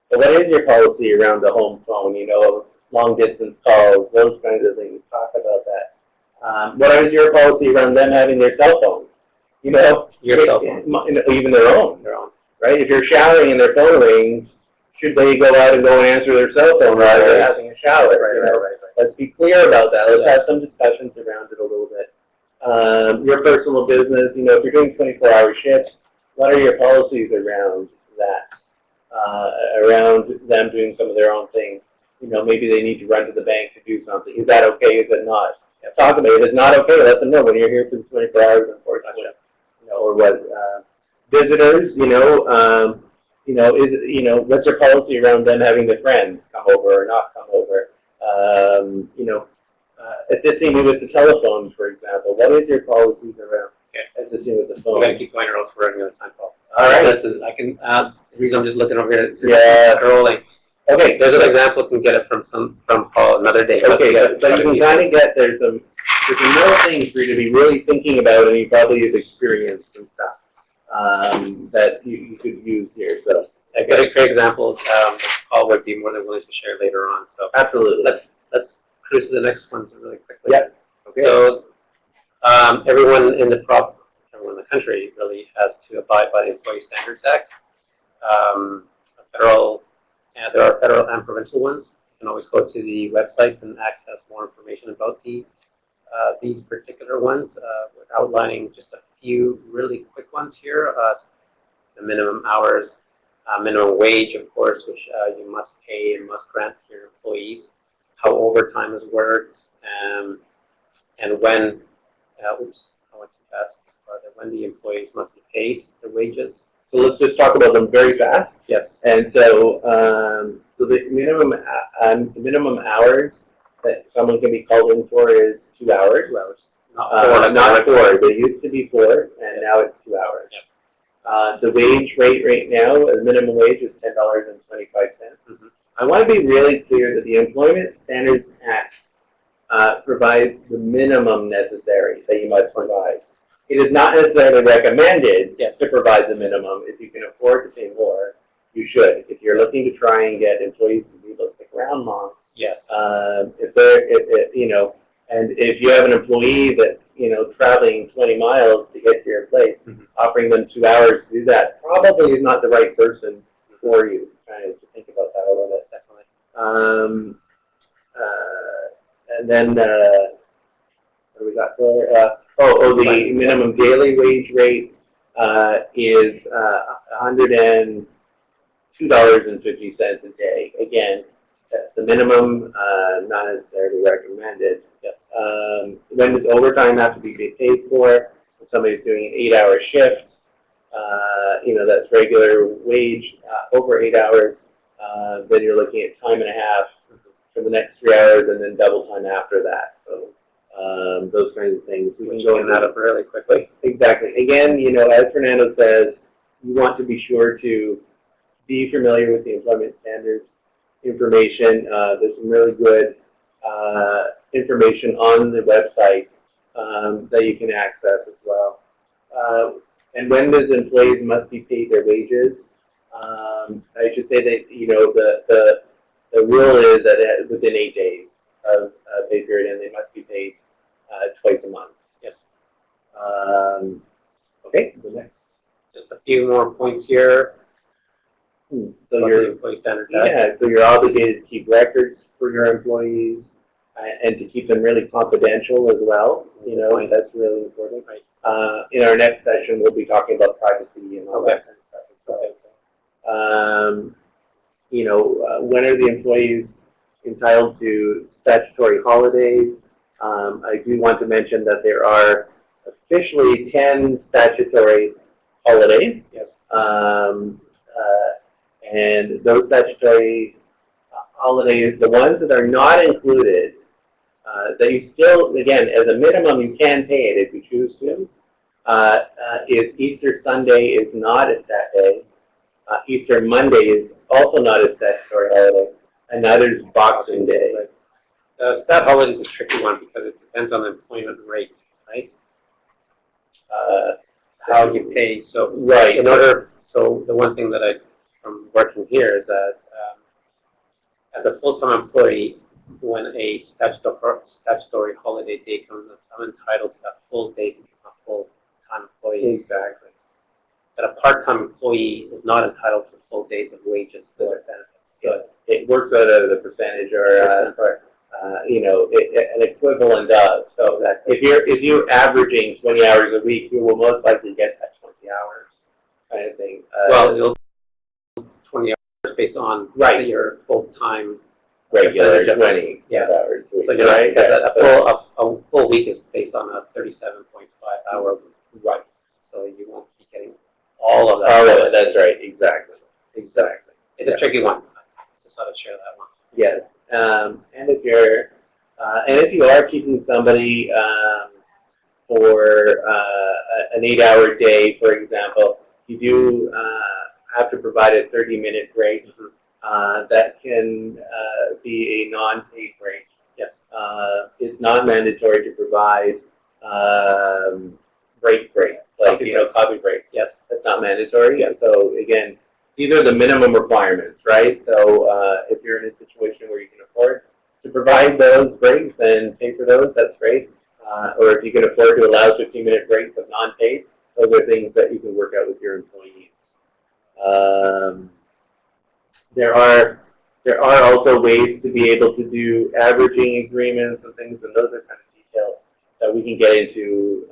But what is your policy around the home phone? You know, long distance calls, those kinds of things. Talk about that. What is your policy around them having their cell phone? You know, your cell phone, even their own, right? If you're showering and their phone rings, should they go out and go and answer their cell phone rather than having a shower? Right. Let's be clear about that. Let's have some discussions around it a little bit. Your personal business, you know, if you're doing 24-hour shifts, what are your policies around that? Around them doing some of their own things. You know, maybe they need to run to the bank to do something. Is that okay? Is it not? Talk about it. If it's not okay, let them know when you're here for 24 hours, unfortunately. You know, or what visitors, what's your policy around them having their friends come over or not come over? Assisting you with the telephone, for example. What is your policies around assisting with the phone? We're going to keep going, or else we're running out of time, Paul. All right. The reason I'm just looking over here, scrolling. Okay. There's an example. We can get it from Paul another day. Okay, but you can kind of get there's some more things for you to be really thinking about, and you probably have experienced some stuff that you could use here. So a great example, Paul would be more than willing to share later on. So absolutely. Let's cruise to the next ones really quickly. Yeah. Okay. So everyone in the country really has to abide by the Employee Standards Act. There are federal and provincial ones. You can always go to the websites and access more information about these particular ones. We're outlining just a few really quick ones here. The minimum hours, minimum wage, of course, which you must pay and must grant to your employees. How overtime is worked, and when. I want to ask when the employees must be paid their wages. So let's just talk about them very fast. Yes. And so, the minimum hours that someone can be called in for is 2 hours. 2 hours. Not 4. They used to be 4, and now it's 2 hours. Yep. The wage rate right now, the minimum wage is $10.25. Mm-hmm. I want to be really clear that the Employment Standards Act provides the minimum necessary that you must provide. It is not necessarily recommended to provide the minimum. If you can afford to pay more, you should. If you're looking to try and get employees to be able to stick around long, yes. And if you have an employee that's traveling 20 miles to get to your place, offering them 2 hours to do that probably is not the right person for you. Trying to think about that a little bit, definitely. And then what do we got there? The minimum daily wage rate is $102.50 a day. Again, that's the minimum, not necessarily recommended. Yes. When does overtime have to be paid for? If somebody's doing an 8-hour shift, that's regular wage over 8 hours. Then you're looking at time and a half for the next 3 hours, and then double time after that. So those kinds of things. We can go into that up really quickly. Exactly. Again, as Fernando says, you want to be sure to be familiar with the employment standards information. There's some really good information on the website that you can access as well. And when does employees must be paid their wages? I should say that the rule is that within 8 days of pay period, and they must be paid twice a month. Yes. Okay. The next. Just a few more points here. So your Employee Standards Act. Yeah. So you're obligated to keep records for your employees and to keep them really confidential as well. That's really important. Right. In our next session, we'll be talking about privacy and all that kind of stuff. When are the employees entitled to statutory holidays? I do want to mention that there are officially 10 statutory holidays. Yes. And those statutory holidays, the ones that are not included, that you still, again, as a minimum, you can pay it if you choose to. Is Easter Sunday is not a stat day. Easter Monday is also not a statutory holiday, and neither is Boxing Day. Stat holiday is a tricky one because it depends on the employment rate, right? How you pay. So right. So the one thing that from working here is that as a full-time employee, when a statutory holiday day comes up, I'm entitled to that full day to become a full-time employee. Exactly. But a part-time employee is not entitled to full days of wages or benefits. So it works out as a percentage or you know, an equivalent of. So Exactly. if you're averaging 20 hours a week, you will most likely get that 20 hours kind of thing. Well, you'll 20 hours based on Right. your full-time Regular percentage of- 20 Yeah. hours a week, So you're right? right. A full week is based on a 37.5 hour. Right. So you won't be getting all of that. All of it. That's right. Exactly. Exactly. It's a tricky one. Just thought I'd share that one. Yes. And if you are keeping somebody for an 8-hour day, for example, you do have to provide a 30-minute break. That can be a non-paid break. Yes. It's not mandatory to provide breaks, like coffee breaks. Yes. That's not mandatory. Yeah. So again, these are the minimum requirements, right? So if you're in a situation where you can afford to provide those breaks, then pay for those. That's great. Or if you can afford to allow 15-minute breaks of non-paid, those are things that you can work out with your employees. There are also ways to be able to do averaging agreements and things, and those are kind of details that we can get into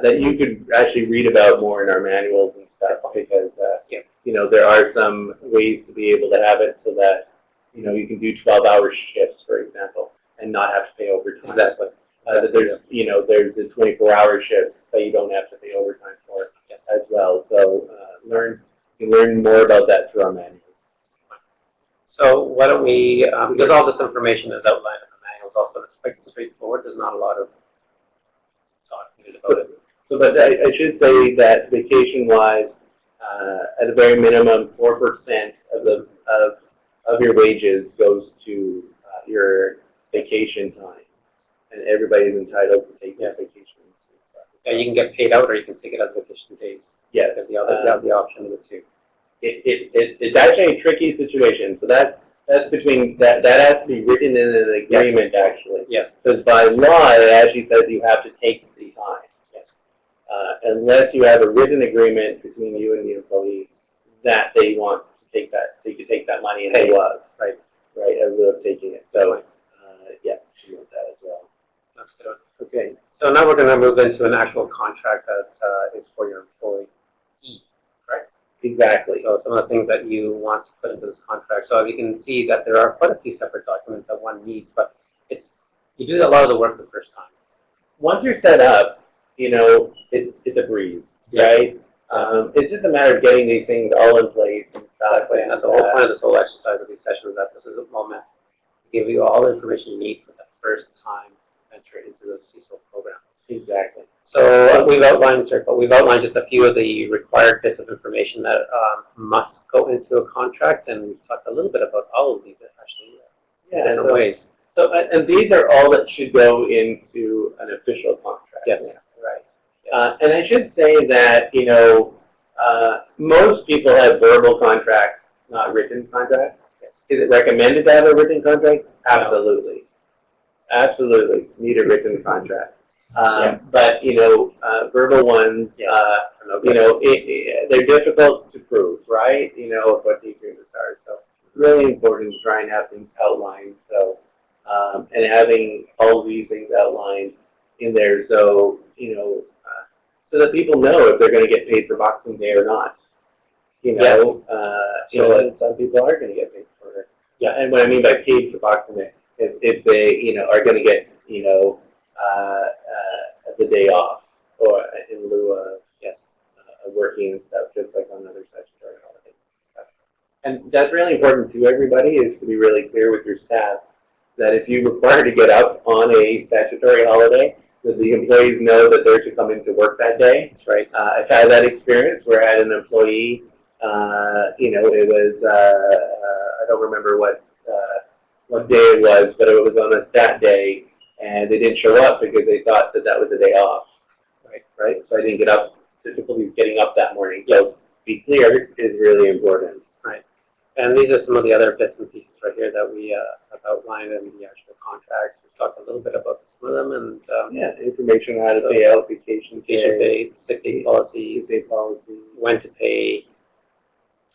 that you could actually read about more in our manuals and stuff, because you know, there are some ways to be able to have it so that you know you can do 12-hour shifts, for example, and not have to pay overtime. Exactly. There's the 24-hour shifts that you don't have to pay overtime for as well. So you can learn more about that through our manuals. So why don't we, because all this information is outlined in the manuals, also it's quite straightforward. There's not a lot of talking about it. So, but I should say that vacation-wise, at a very minimum, 4% of your wages goes to your vacation time, and everybody's entitled to take their vacation. Yeah, you can get paid out, or you can take it as vacation days. Yeah, you have the option of the two. It's actually a tricky situation. So that's between that has to be written in an agreement, actually. Yes. Because by law, it actually says you have to take the time. Yes. Unless you have a written agreement between you and the employee that they want to take that, they could take that money, and they was right, as a way of taking it. So yeah, she wrote that as well. That's good. Okay. So now we're going to move into an actual contract that is for your employee. Exactly. So some of the things that you want to put into this contract. So as you can see that there are quite a few separate documents that one needs, but you do a lot of the work the first time. Once you're set up, you know, it's a breeze, right? It's just a matter of getting these things all in place. Exactly, and that's the whole point of this whole exercise of these sessions, that this is a moment to give you all the information you need for the first time entry into the CSIL program. Exactly. So we've outlined just a few of the required bits of information that must go into a contract, and we've talked a little bit about all of these actually in different ways. So, and these are all that should go into an official contract. Yes. Yeah, right. Yes. And I should say that, you know, most people have verbal contracts, not written contracts. Yes. Is it recommended to have a written contract? Absolutely. Absolutely. Need a written contract. But, you know, verbal ones, you know, they're difficult to prove, right? You know, what the agreements are. So it's really important to try and have things outlined. So, and having all these things outlined in there, so, you know, so that people know if they're going to get paid for Boxing Day or not. You know, you know, and some people are going to get paid for it. Yeah, and what I mean by paid for Boxing Day, if they, you know, are going to get, you know, the day off, or in lieu of working and stuff, just like on other statutory holidays. And that's really important to everybody, is to be really clear with your staff that if you require to get up on a statutory holiday, that the employees know that they're to come into work that day. That's right. I've had that experience where I had an employee, you know, it was, I don't remember what day it was, but it was on a stat day, and they didn't show up because they thought that that was a day off, right? So I didn't get up. Difficulty getting up that morning. So be clear is really important, right? And these are some of the other bits and pieces right here that we have outlined in the actual contracts. We've talked a little bit about some of them, and yeah, information on how to pay out, vacation pay, sick day policies, when to pay.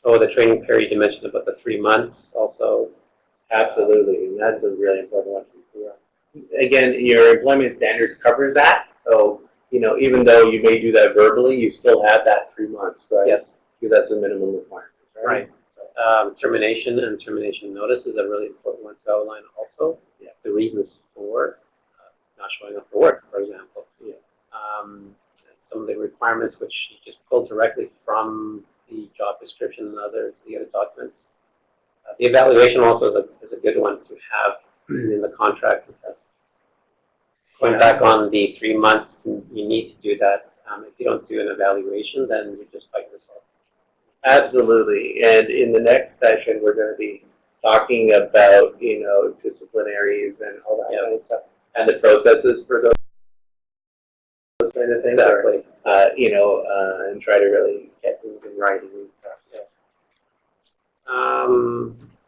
Oh, the training period you mentioned about the 3 months also. Absolutely, and that's a really important one. Again, your employment standards covers that, so you know, even though you may do that verbally, you still have that 3 months, right? Yes, because that's a minimum requirement, right? Termination and termination notice is a really important one to outline also. Yeah. The reasons for not showing up for work, for example. Yeah. Some of the requirements which you just pull directly from the job description and the other documents. The evaluation also is a good one to have in the contract, because going back on the 3 months, you need to do that. If you don't do an evaluation, then you just fight yourself. Absolutely, and in the next session, we're going to be talking about, you know, disciplinaries and all that kind of stuff, and the processes for those kind of things. Exactly. You know, and try to really get things in writing and stuff.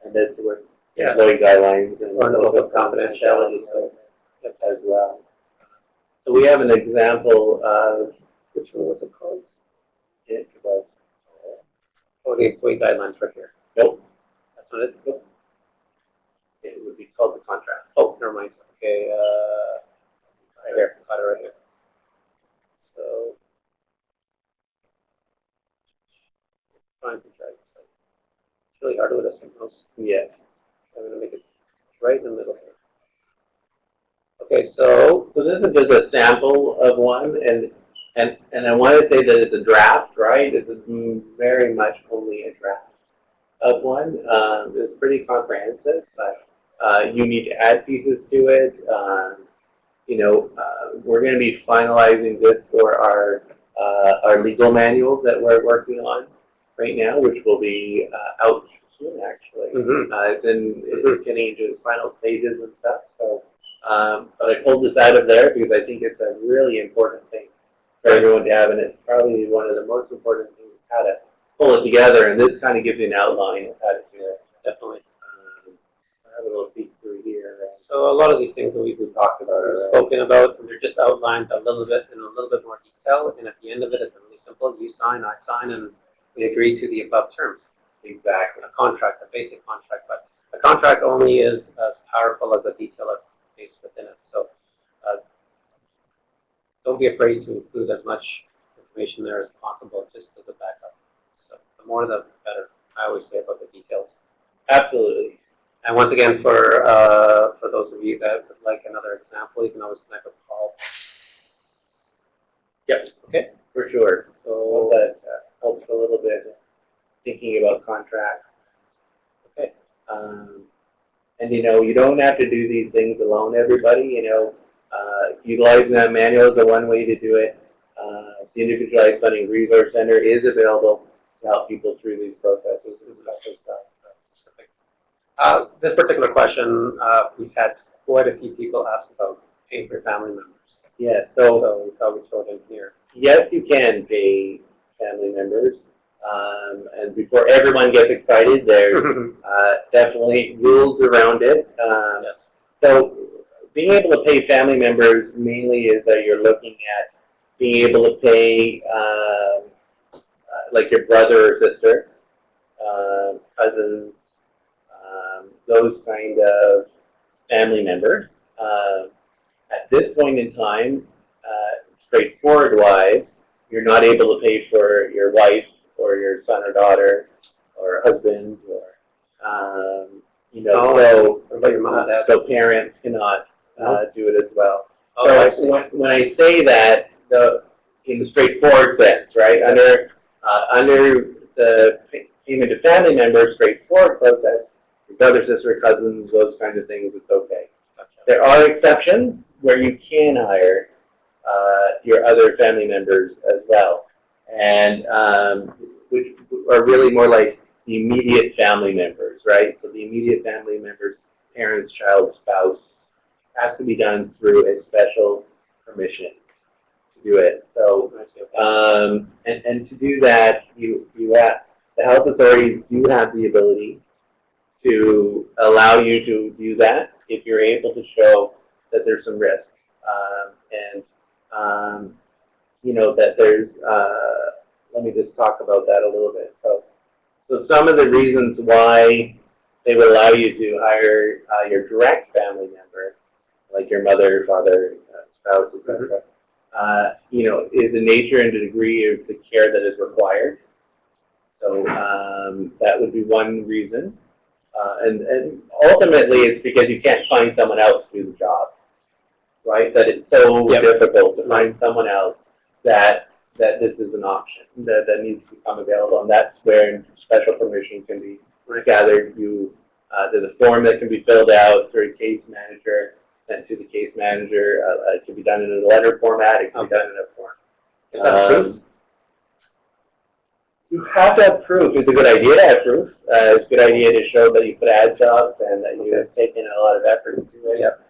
And that's where employee guidelines and local confidentiality as well. So we have an example of, which one was it called? It was. Oh, the employee guidelines right here. Nope. That's not it? Nope. It would be called the contract. Oh, never mind. Okay, right here. Got it right here. So, trying to drag this out. It's really hard with this mouse. Yeah. I'm going to make it right in the middle here. Okay, so this is just a sample of one, and I want to say that it's a draft, right? It's very much only a draft of one. It's pretty comprehensive, but you need to add pieces to it. You know, we're going to be finalizing this for our legal manual that we're working on right now, which will be out soon, actually. It's getting into its final stages and stuff. So, but I pulled this out of there because I think it's a really important thing for everyone to have, and it's probably one of the most important things, how to pull it together. And this kind of gives you an outline of how to do it. Definitely. I have a little peek through here. So a lot of these things that we've talked about, we've spoken about, and they're just outlined a little bit in a little bit more detail. And at the end of it, it's really simple. You sign, I sign, and we agree to the above terms. Exactly. A contract, a basic contract, but a contract only is as powerful as a detail that's based within it. So don't be afraid to include as much information there as possible, just as a backup. So the more the better, I always say, about the details. Absolutely. And once again, for those of you that would like another example, you can always connect with Paul. Yep. Okay. For sure. So that helps a little bit thinking about contracts. Okay. And you know, you don't have to do these things alone, everybody. You know, utilizing that manual is the one way to do it. The Individualized Funding Resource Center is available to help people through these processes and stuff. This particular question, we've had quite a few people ask about paying for family members. Yeah, so we thought we'd throw it in here. Yes, you can pay family members. And before everyone gets excited, there's definitely rules around it. Yes. So being able to pay family members mainly is that you're looking at being able to pay like your brother or sister, cousins, those kind of family members. At this point in time, straightforward-wise, you're not able to pay for your wife or your son or daughter or husband or, you know, so parents cannot do it as well. So when I say that, in the straightforward sense, right, under the payment to family members, straightforward process, your brother, sister, cousins, those kinds of things, it's okay. There are exceptions where you can hire your other family members as well, and which are really more like the immediate family members, right? So the immediate family members, parents, child, spouse, has to be done through a special permission to do it. So, and to do that, you have, the health authorities do have the ability to allow you to do that if you're able to show that there's some risk. You know, that there's, let me just talk about that a little bit. So some of the reasons why they would allow you to hire your direct family member, like your mother, father, spouse, etc., you know, is the nature and the degree of the care that is required. So that would be one reason. And ultimately, it's because you can't find someone else to do the job, right? That it's so difficult to find someone else that this is an option that needs to become available, and that's where special permission can be gathered. There's a form that can be filled out through a case manager, sent to the case manager. It can be done in a letter format. It can be done in a form. Is that proof? You have to have proof. It's a good idea to have proof. It's a good idea to show that you put ads up and that you have taken a lot of effort into it. Yep.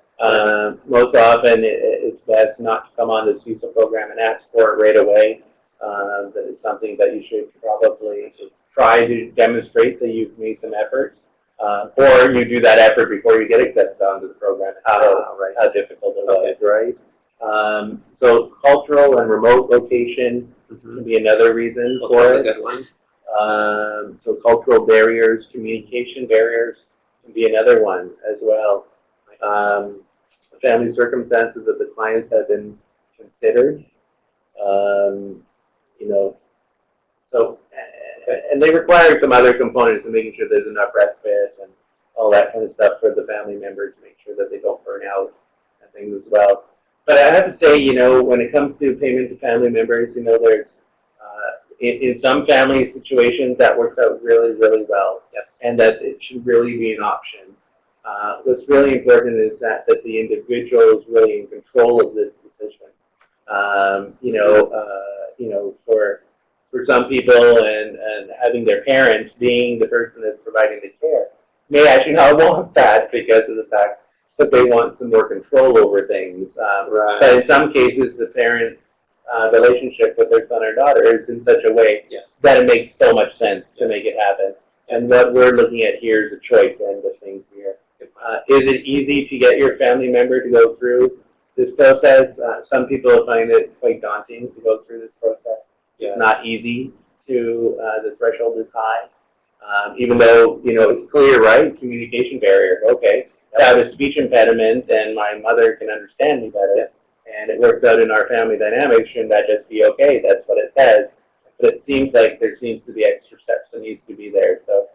Most often, it's best not to come on the CSIL program and ask for it right away. That is something that you should probably try to demonstrate that you've made some effort. Or you do that effort before you get accepted onto the program. How difficult it was, right? So cultural and remote location can be another reason for it. That's a good one. So cultural barriers, communication barriers can be another one as well. Family circumstances of the clients have been considered. You know, so, and they require some other components of making sure there's enough respite and all that kind of stuff for the family member to make sure that they don't burn out and things as well. But I have to say, you know, when it comes to payment to family members, you know, there's, in some family situations that works out really, really well. Yes. And that it should really be an option. What's really important is that the individual is really in control of this decision. You know, for some people and having their parents being the person that's providing the care may actually not want that because of the fact that they want some more control over things. But in some cases, the parent relationship with their son or daughter is in such a way that it makes so much sense to make it happen. And what we're looking at here is a choice end of things here. Is it easy to get your family member to go through this process? Some people find it quite daunting to go through this process. It's not easy to, the threshold is high. Even though, you know, it's clear, right? Communication barrier. Okay, I have a speech impediment and my mother can understand me better. And it works out in our family dynamics. Shouldn't that just be okay? That's what it says. But it seems like there seems to be extra steps that needs to be there. So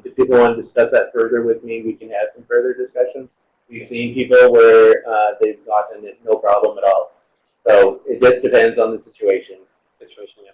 if people want to discuss that further with me, we can have some further discussions. We've seen people where they've gotten it no problem at all. So it just depends on the situation. Yeah.